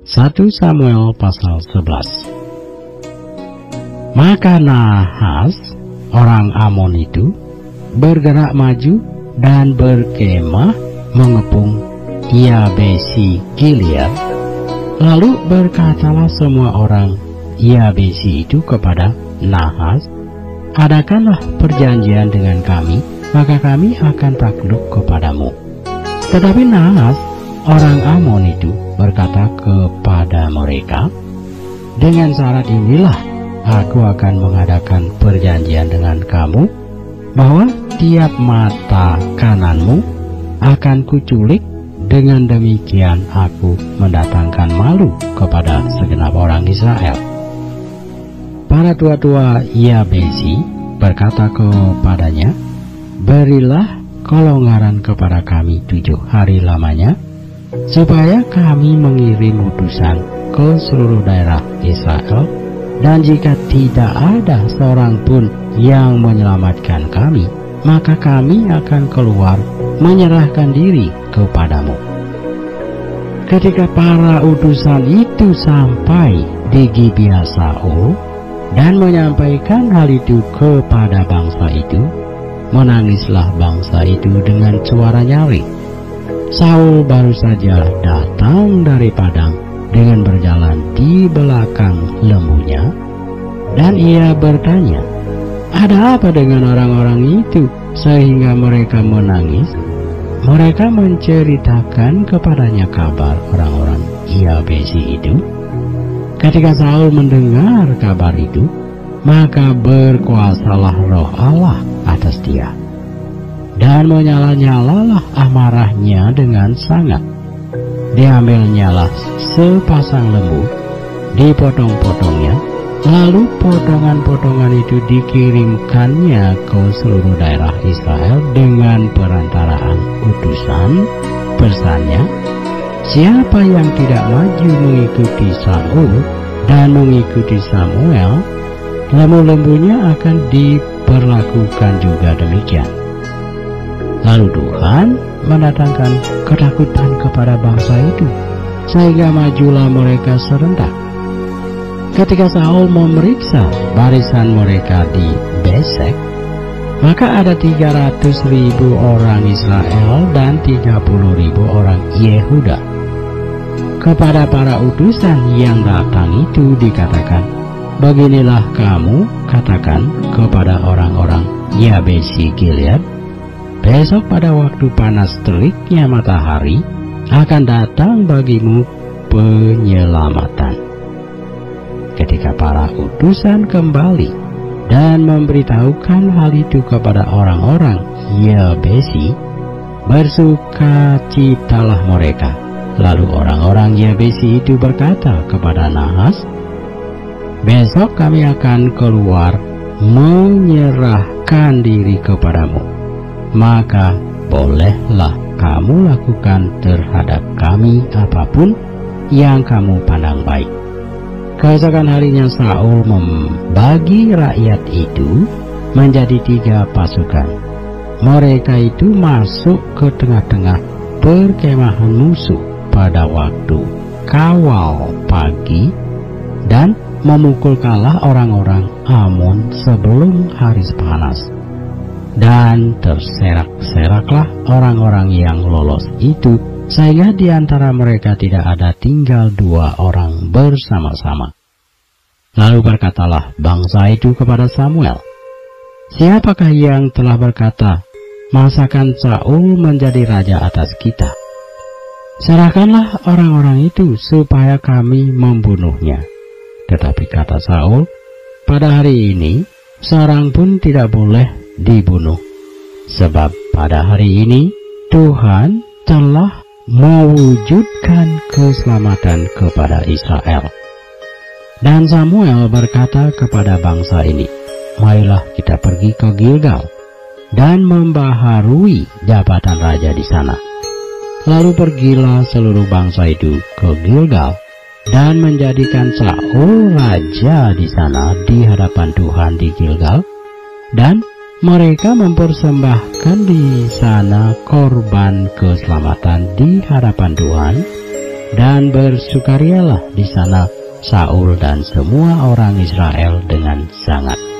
1 Samuel pasal 11. Maka Nahas, orang Amon itu, bergerak maju dan berkemah mengepung Yabesi Gilead. Lalu berkatalah semua orang Yabesi itu kepada Nahas, adakanlah perjanjian dengan kami, maka kami akan takluk kepadamu. Tetapi Nahas, orang Amon itu, berkata kepada mereka, dengan syarat inilah aku akan mengadakan perjanjian dengan kamu, bahwa tiap mata kananmu akan kuculik. Dengan demikian aku mendatangkan malu kepada segenap orang Israel. Para tua-tua Yabesi berkata kepadanya, berilah kelonggaran kepada kami 7 hari lamanya, supaya kami mengirim utusan ke seluruh daerah Israel, dan jika tidak ada seorang pun yang menyelamatkan kami, maka kami akan keluar menyerahkan diri kepadamu. Ketika para utusan itu sampai di Gibeah Saul dan menyampaikan hal itu kepada bangsa itu, menangislah bangsa itu dengan suara nyaring. Saul baru saja datang dari padang dengan berjalan di belakang lembunya, dan ia bertanya, ada apa dengan orang-orang itu sehingga mereka menangis? Mereka menceritakan kepadanya kabar orang-orang Yabesi itu. Ketika Saul mendengar kabar itu, maka berkuasalah roh Allah atas dia, dan menyala-nyalalah amarahnya dengan sangat. Diambilnyalah sepasang lembu, dipotong-potongnya, lalu potongan-potongan itu dikirimkannya ke seluruh daerah Israel dengan perantaraan utusan. Pesannya, siapa yang tidak maju mengikuti Saul dan mengikuti Samuel, lembu-lembunya akan diperlakukan juga demikian. Lalu Tuhan mendatangkan ketakutan kepada bangsa itu, sehingga majulah mereka serentak. Ketika Saul memeriksa barisan mereka di Besek, maka ada 300.000 orang Israel dan 30.000 orang Yehuda. Kepada para utusan yang datang itu dikatakan, beginilah kamu katakan kepada orang-orang Yabesi Gilead, besok pada waktu panas teriknya matahari akan datang bagimu penyelamatan. Ketika para utusan kembali dan memberitahukan hal itu kepada orang-orang Yabesi, bersukacitalah mereka. Lalu orang-orang Yabesi itu berkata kepada Nahas, besok kami akan keluar menyerahkan diri kepadamu, maka bolehlah kamu lakukan terhadap kami apapun yang kamu pandang baik. Keesokan harinya Saul membagi rakyat itu menjadi 3 pasukan. Mereka itu masuk ke tengah-tengah perkemahan musuh pada waktu kawal pagi dan memukul kalah orang-orang Amon sebelum hari panas. Dan terserak-seraklah orang-orang yang lolos itu, sehingga di antara mereka tidak ada tinggal 2 orang bersama-sama. Lalu berkatalah bangsa itu kepada Samuel, siapakah yang telah berkata, masakan Saul menjadi raja atas kita? Serahkanlah orang-orang itu supaya kami membunuhnya. Tetapi kata Saul, pada hari ini seorang pun tidak boleh dibunuh, sebab pada hari ini Tuhan telah mewujudkan keselamatan kepada Israel. Dan Samuel berkata kepada bangsa ini, marilah kita pergi ke Gilgal dan membaharui jabatan raja di sana. Lalu pergilah seluruh bangsa itu ke Gilgal dan menjadikan Saul raja di sana di hadapan Tuhan di Gilgal, dan mereka mempersembahkan di sana korban keselamatan di hadapan Tuhan Dan bersukarialah di sana Saul dan semua orang Israel dengan sangat.